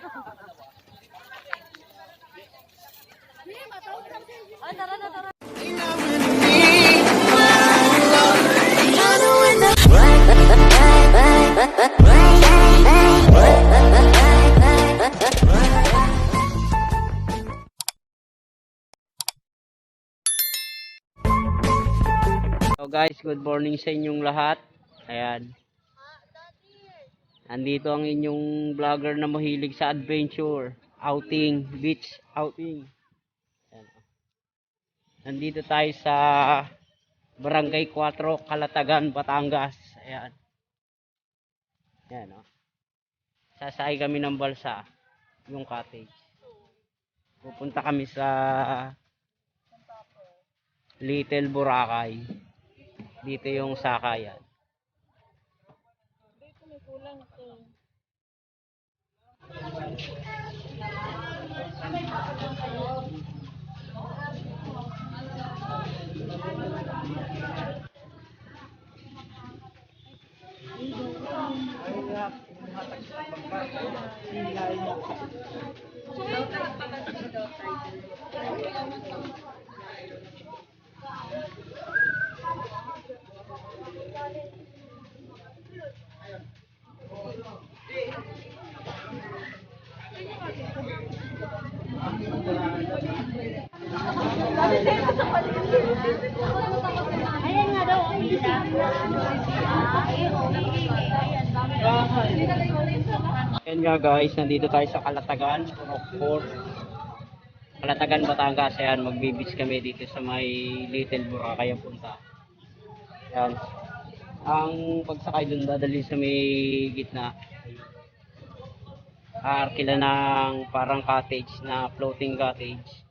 So guys, good morning sa inyong lahat. Ayan. Andito ang inyong vlogger na mahilig sa adventure, outing, beach outing. Ayan. Nandito tayo sa Barangay 4, Calatagan, Batangas. Ayan. Ayan, oh. Sasakay kami ng balsa, yung cottage. Pupunta kami sa Little Boracay. Dito yung sakayan. Ayan nga daw. Ayan nga guys, nandito tayo sa Calatagan, Port. Calatagan, Batangas. Ayan, magbibis kami dito sa may Little Boracay ang punta. Ayan. Ang pagsakay dun dadali sa may gitna. Arkila ng parang cottage na floating cottage.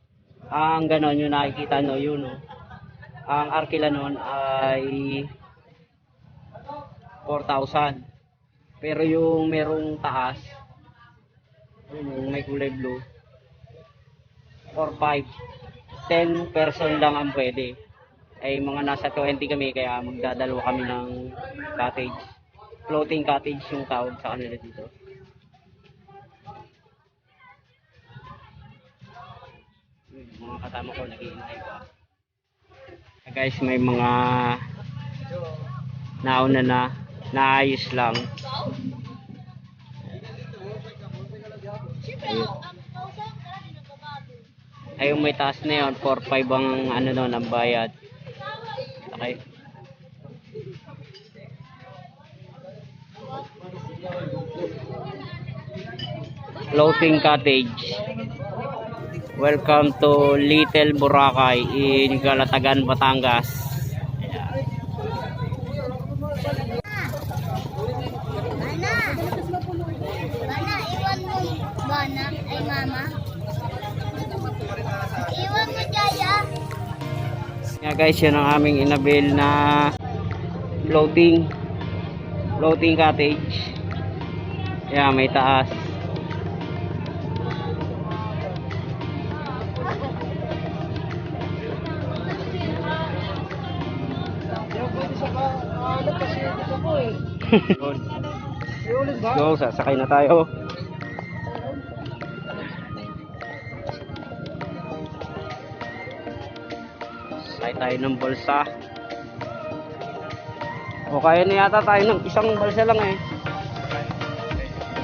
Ang ganon yung nakikita no, yun no. Ang arkila nun ay 4,000. Pero yung merong taas, yung may kulay blue, 4,500. 10 person lang ang pwede. Ay mga nasa 20 kami, kaya magdadalawa kami ng cottage. Floating cottage yung tawag sa kanila dito. Mga kasama ko naghihintay pa. Guys, may mga nauna na naayos lang. Ayun may taas na yun, 4,500 ang ano nun, ang bayad. Okay. Floating cottage. Welcome to Little Boracay in Calatagan, Batangas. Ayan. Bana, iwan mo. Bana, ay mama. Iwan mo, Jaya. Nga guys, yun ang aming inabil na floating cottage. Ayan, may taas. Go, sasakay na tayo. Sakay tayo ng balsa. O kaya na yata tayo ng isang balsa lang eh.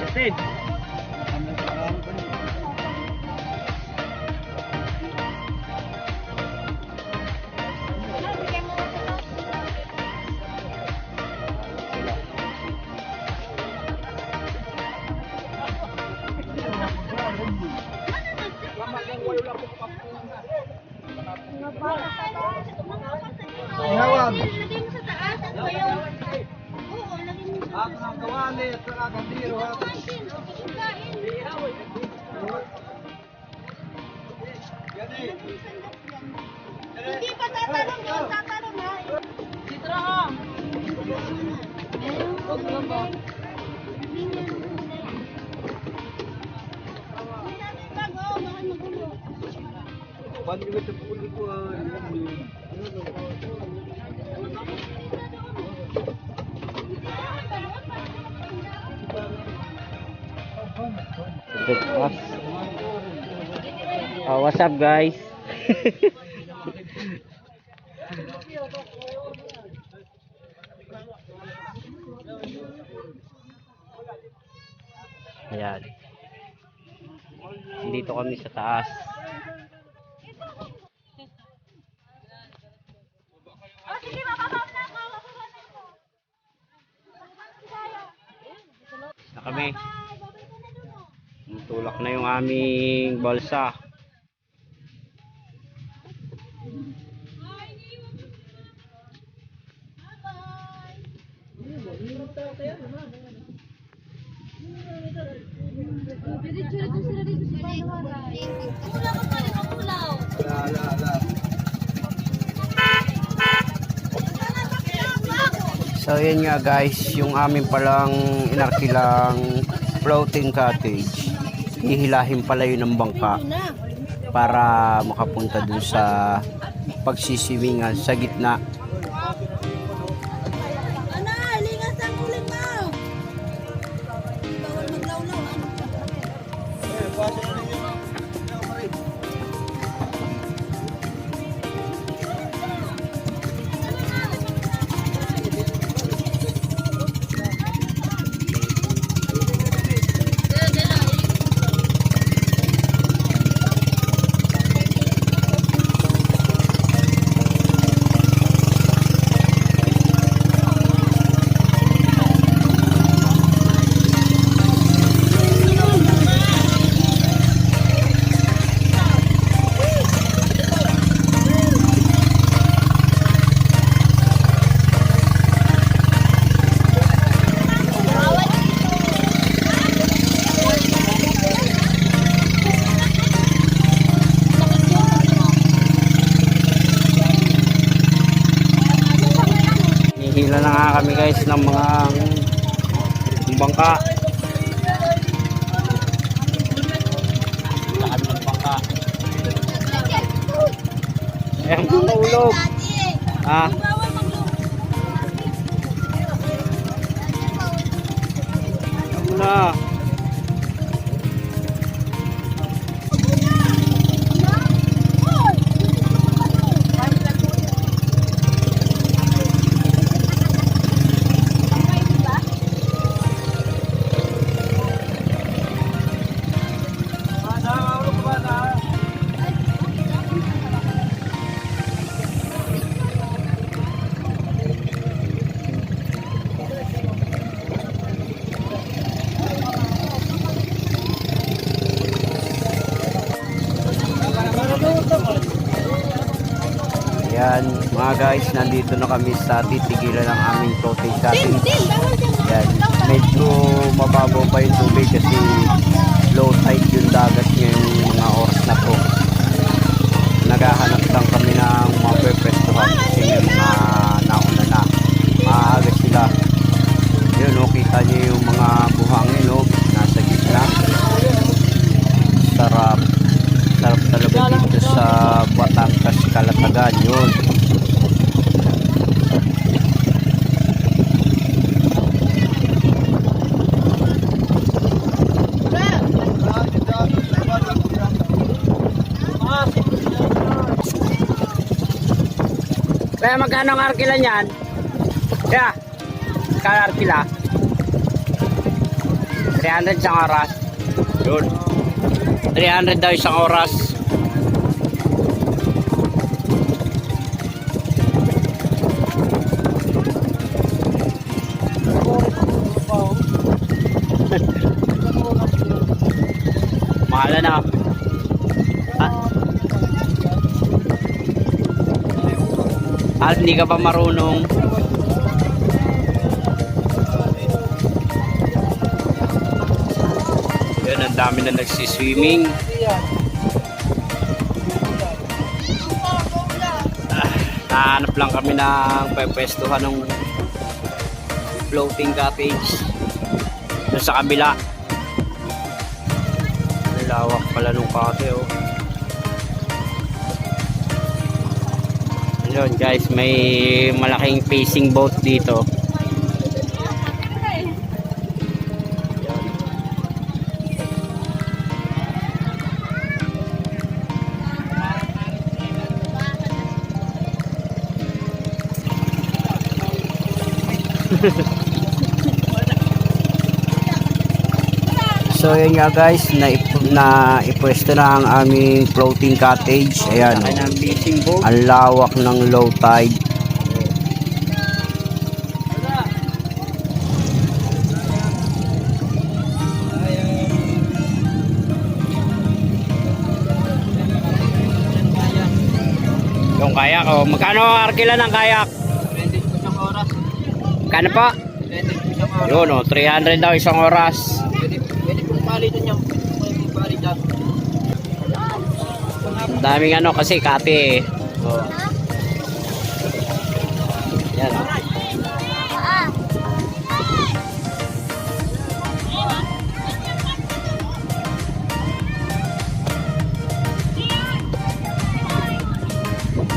Justin. Lagay mo sa taas. Ano ba yun? Oo, lagay mo sa taas. Hindi pa tatalong yun. Tatalong ha. Sitra ha. Huwag na ba? Good us. What's up guys? Ayan. Dito kami sa taas. Na kami. Tulak na yung aming balsa. So yun nga guys, yung amin palang inarkilang floating cottage, hihilahin pala yun ng bangka para makapunta dun sa pagsisimingan sa gitna. Hila na nga kami guys ng mga bangka. Lahat ng bangka. Ayan, tulog. Ah. Ano na? Yan mga guys, nandito na kami sa titigilan ng aming floating cottage. Yan, medyo mababaw pa yung tubig kasi low tide yung dagat ngayong mga oras na po. Naghahanap lang kami ng mga pwestuhan kasi may mga nauna na. Maaga sila. Yun o, kita nyo yung mga buhangin o, nasa gitna. Sarap. Sarap talaga dito sa Batangas, Calatagan yun. Kaya magkano ang arkila niyan? Kaya, magkano arkila? 300 isang oras. Yun. 300 daw isang oras. Mahal na. Hindi ka pa marunong. Yan, ang dami na nagsiswimming. Nahanap lang kami ng pwestuhan ng floating cottage doon sa kabila. Lawak pala nung kate oh. Yun guys, may malaking fishing boat dito. So yun nga guys, na ipwesto na ang aming floating cottage. Ayan, Laki ng fishing boat. ang lawak ng low tide. Yung kayak, oh. Magkano ang arkila ng kayak? 20 po isang oras. Kano pa? 20 po isang oras. Yun, oh. 300 daw isang oras. Pwede po pali doon yan. Pwede po pali dyan. Ang daming ano kasi kape eh. Oh. Yan.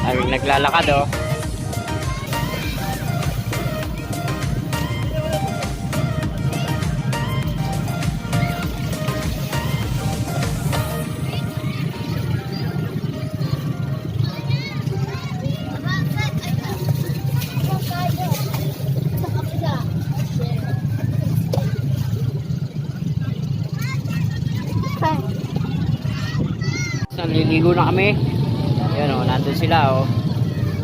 Daming naglalakad oh. Naliligo na kami. Ayan o, nandun sila o.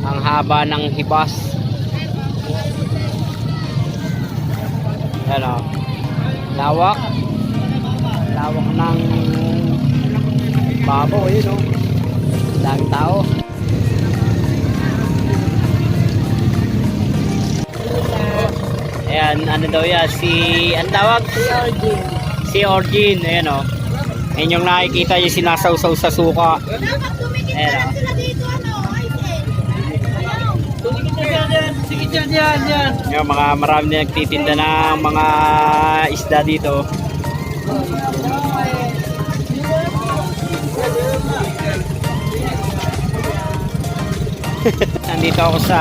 Ang haba ng hibas. Ayan o. Lawak. Lawak ng babaw. Ayan o. Daming tao. Ayan, ano daw yan? Ang tawag? Si Orgin. Ayan o. Ayan yung nakikita yung sinasawsaw sa suka. Dapat tumikit Ayan, na oh. sila dito, ano, Aisen. Ayaw. Sige dyan. Yung mga marami na nagtitinda ng mga isda dito. Nandito ako sa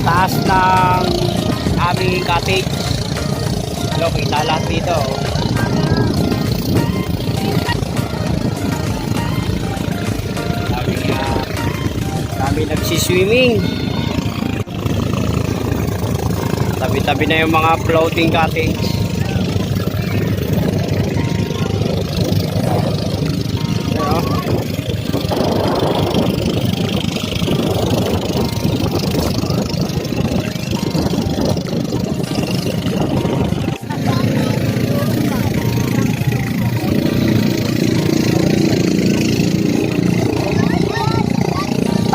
taas ng aming cottage. Hello, kita lahat dito. Kami nagsiswimming. Tabi-tabi na yung mga floating cottage. Ano?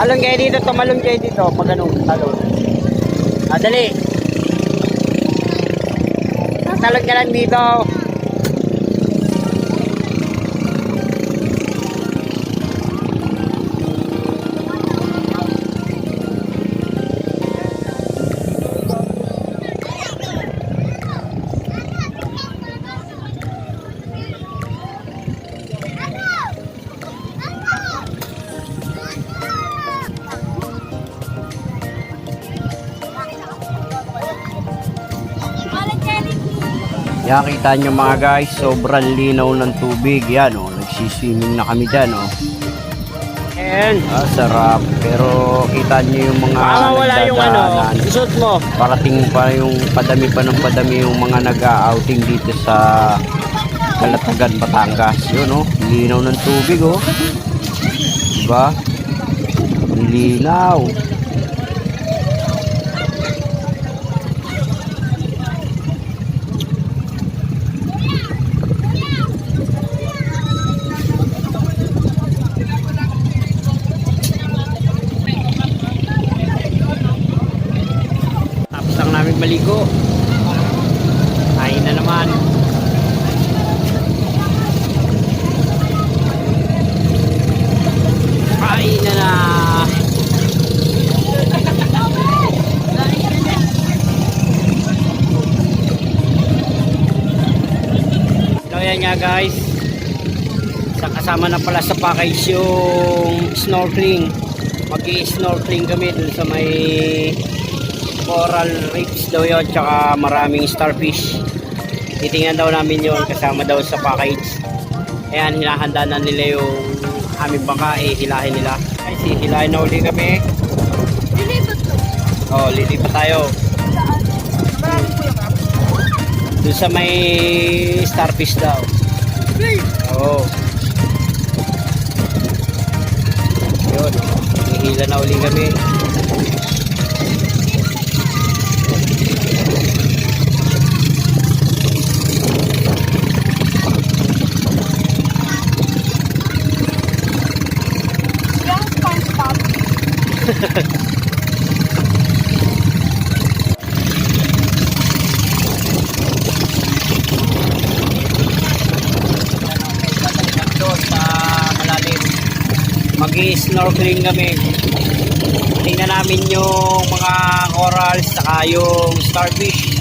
Talon kayo dito, tumalon kayo dito. Pag ganun, talon. Dali. Talon ka lang dito. Yan, kita nyo mga guys, sobrang linaw ng tubig. Yan o, nagsiswimming na kami dyan o. And sarap. Pero kita nyo yung mga wala yung ano, nagdadaanan. isot mo. Parating pa yung padami pa ng padami yung mga nag-outing dito sa Calatagan, Batangas. Yun o, linaw ng tubig o. Diba? Linaw. Maligo. Kain na naman. Kain na na. So yan nga guys. Kasama na pala sa package yung snorkeling. Mag-i-snorkeling kami dun sa may coral reefs daw yun, tsaka maraming starfish. Titingnan daw namin yun, kasama daw sa package. Ayan, hinahanda na nila yung aming bangka, hilahin nila. Ay, hilahin na uli kami. Lilipat ko. Oh, lilipat tayo. Saan? Doon sa may starfish daw. Oo. Yun. Hihila na uli kami. Yung SpongeBob. Doon sa malalim. Mag-i-snorkeling kami. Tingnan namin yung mga corals saka yung starfish.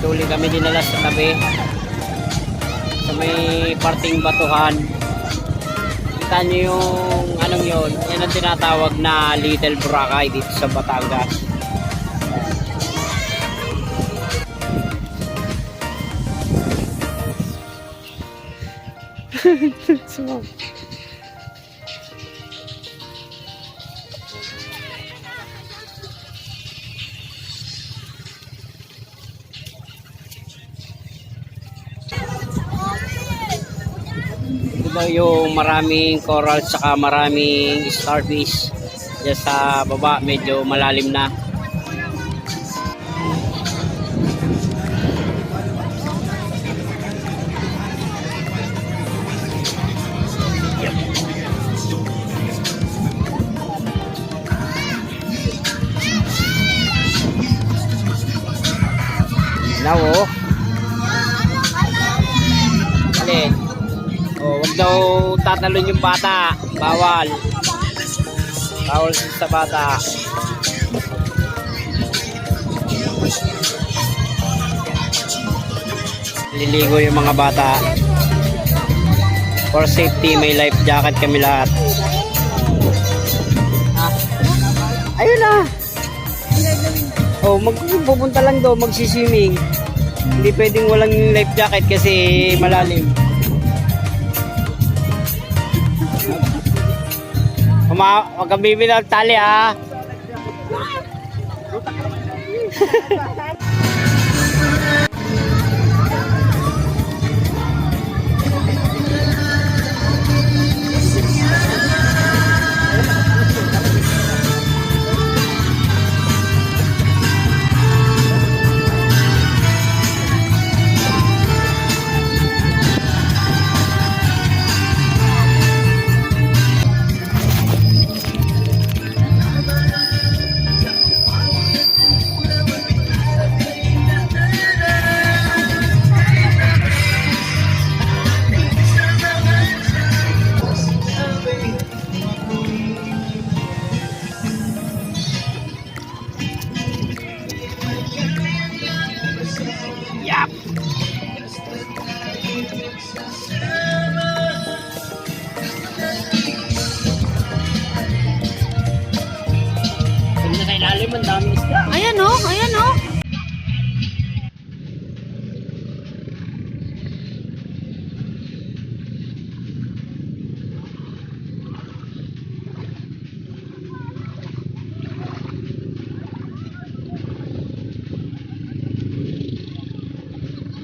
Uli kami dinala sa tabi sa may parting batuhan. Kita nyo yung anong yun, yan ang tinatawag na Little Boracay dito sa Batangas. Diba yung maraming coral saka maraming starfish dyan sa baba, medyo malalim na. Now oh. Alin? Oh, wag daw tatalon yung bata. Bawal. Bawal sa bata. Liligo yung mga bata. For safety, may life jacket kami lahat. Ayun na. Oh, pupunta lang daw, magsiswimming. Hindi pwedeng walang life jacket kasi malalim. Huwag kang bibili ng tali ha. Yap. Pag nasa ilalim, ang daming isda. Ayan o, ayan o.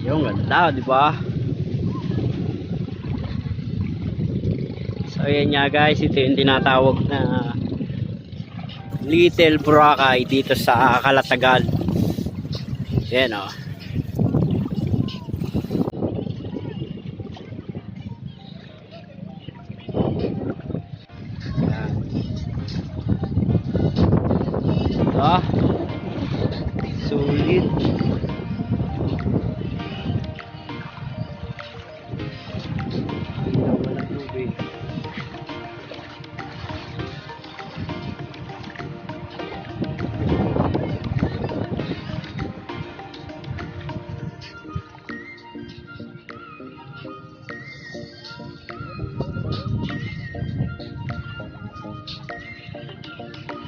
Yung ganda, di ba? So yan nga guys, ito yung tinatawag na Little Boracay dito sa Calatagan. Yan o. Ah, sulit.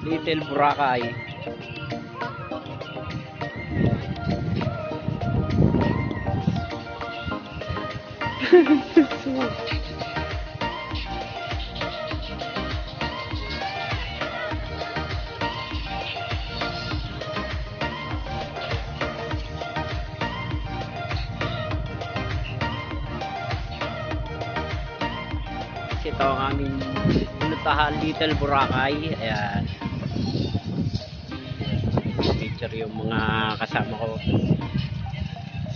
Little Boracay. Ito ang aming pinuntahan, Little Boracay. Ayan. Picture yung mga kasama ko.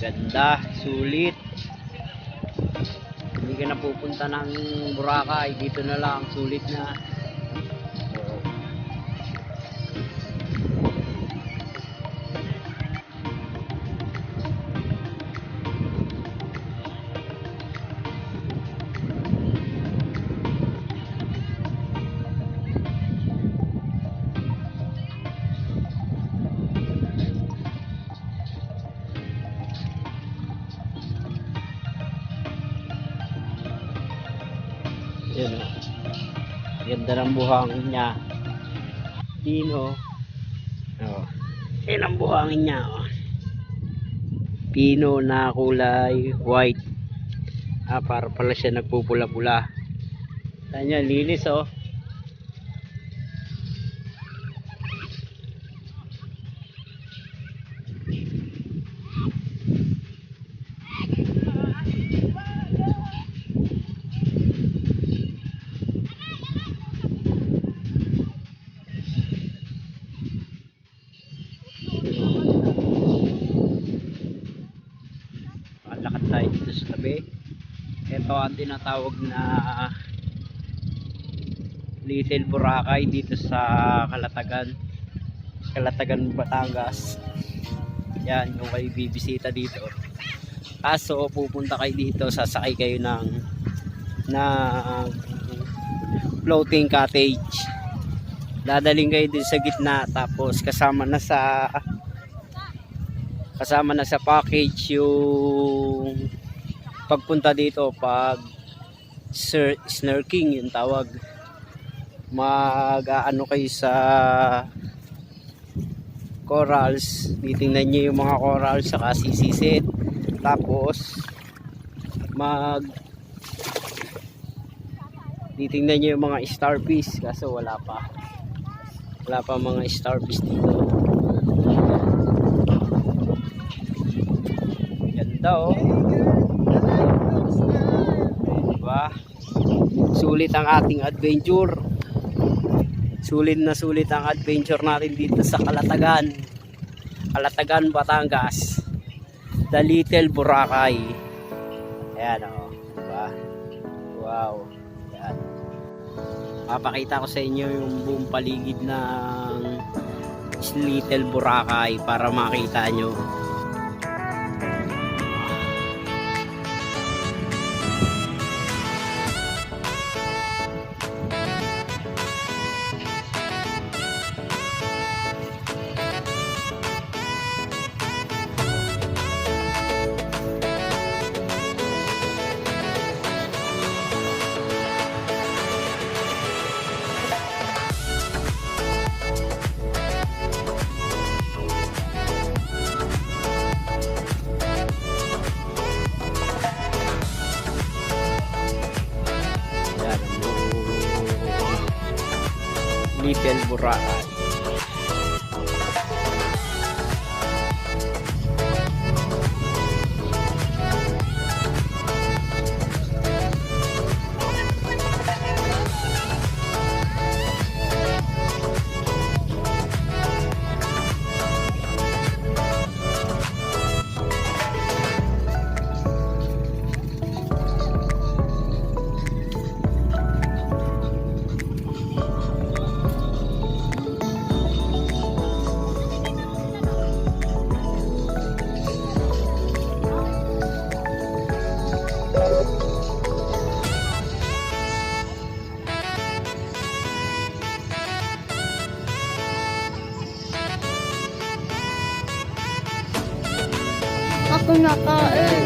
Ganda, sulit. Hindi ka na pupunta ng Boracay, dito na lang, sulit na. So, yun o. Ganda ng buhangin niya. Pino. O. Yan ang buhangin niya. O. Pino na kulay white. Para pala siya nagpupula-pula. Kanya linis o. Lakad tayo dito sa tabi. Ito ang tinatawag na Little Boracay dito sa Calatagan, Batangas. Yan yung kayo bibisita dito. Kaso pupunta kayo dito, sasakay kayo ng floating cottage. Dadaling kayo din sa gitna, tapos kasama na sa package yung pagpunta dito, pag snorkeling yung tawag. Mag-aano kayo sa corals, titingnan nyo yung mga corals saka sisisit, tapos titingnan nyo yung mga starfish, kaso wala pa mga starfish dito. Ganda oh. Diba? Sulit ang ating adventure. Sulit na sulit ang adventure natin dito sa Calatagan, Batangas. The Little Boracay. Ayan o. Diba? Wow. Ayan. Papakita ko sa inyo yung buong paligid ng Little Boracay para makita nyo. Little Boracay. Ako nakain.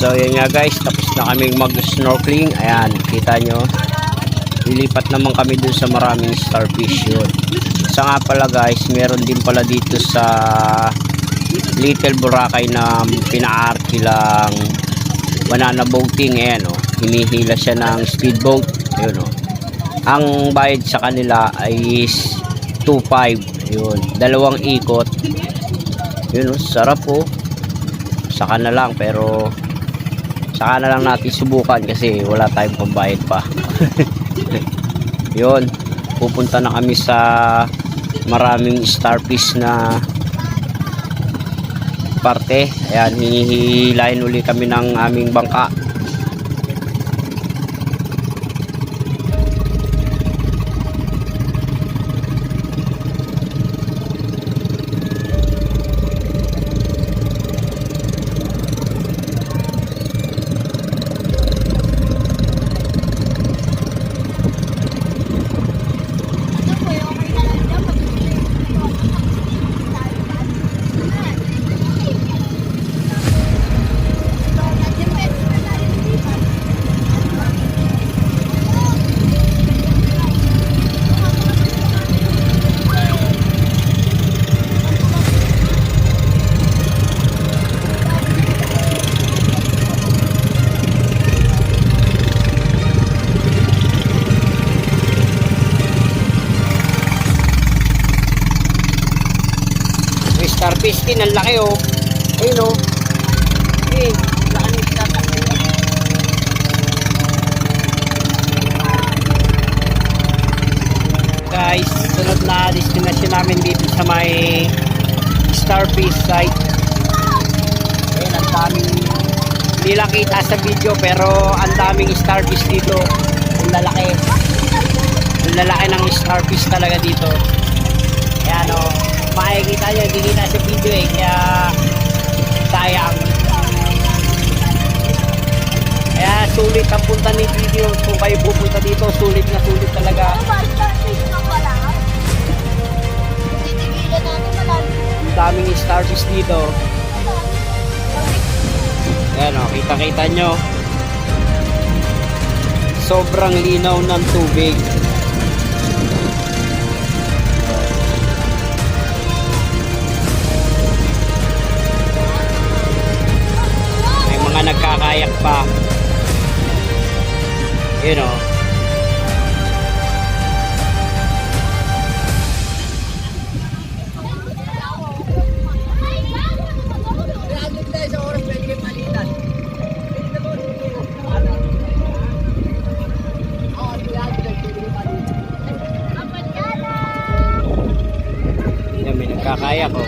So yan nga guys, tapos na kaming mag-snorkeling. Ayan, kita nyo. Lilipat naman kami dun sa maraming starfish yun. Sa nga pala guys, meron din pala dito sa Little Boracay na pinaarkilang banana boating. Ayan o, hinihila siya ng speedboat. Ayun o. Ang bayad sa kanila ay 2.5. Yun, 2 ikot. Yun o, sarap po. Saka na lang, pero saka na lang natin subukan kasi wala tayong pambayad pa. Yun, pupunta na kami sa maraming starfish na parte. Ayan, hinihilahin uli kami ng aming bangka. Starfish din, ang laki oh. Ayun oh. Eh, laki ng starfish. Guys, sunod na destination namin dito sa may starfish site. Ayun, ang daming, hindi lang kita sa video pero ang daming starfish dito. Ang lalaki. Ang lalaki ng starfish talaga dito. Ayan oh. Makikita nyo, hindi kita sa video eh, kaya sayang. Kaya sulit ang punta ni video. Kung kayo pupunta dito, sulit na sulit talaga. Ano ba? Starfish na pala? Titigilan natin malalim. Ang daming starfish dito. Ayan o, kita-kita nyo. Sobrang linaw ng tubig. Nagkakayak pa. You know. Yan, may nagkakayak oh.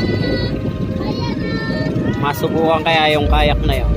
Masubukan kaya yung kayak na yun.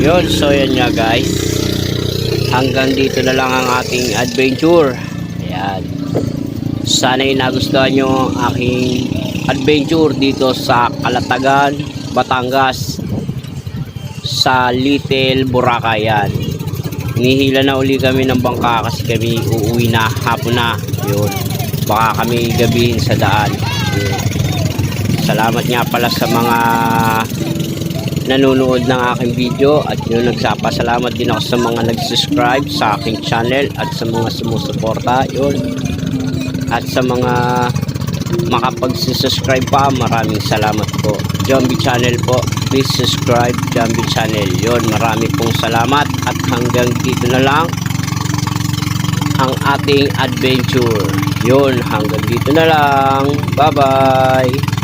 Yun, so yan nga guys, hanggang dito na lang ang ating adventure. Ayan, sana'y nagustuhan nyo aking adventure dito sa Calatagan, Batangas, sa Little Boracay. Yan, hinihila na uli kami ng bangka kasi kami uuwi na, hapon na. Yun, baka kami gabihin sa daan. Yun. Salamat nga pala sa mga nanonood ng aking video at yun, nagsapasalamat din ako sa mga nag-subscribe sa aking channel at sa mga sumusuporta yun, at sa mga makapag-subscribe pa, maraming salamat po. Jambi Channel po, please subscribe Jambi Channel. Yun, marami pong salamat at hanggang dito na lang ang ating adventure. Yun, hanggang dito na lang. Bye bye.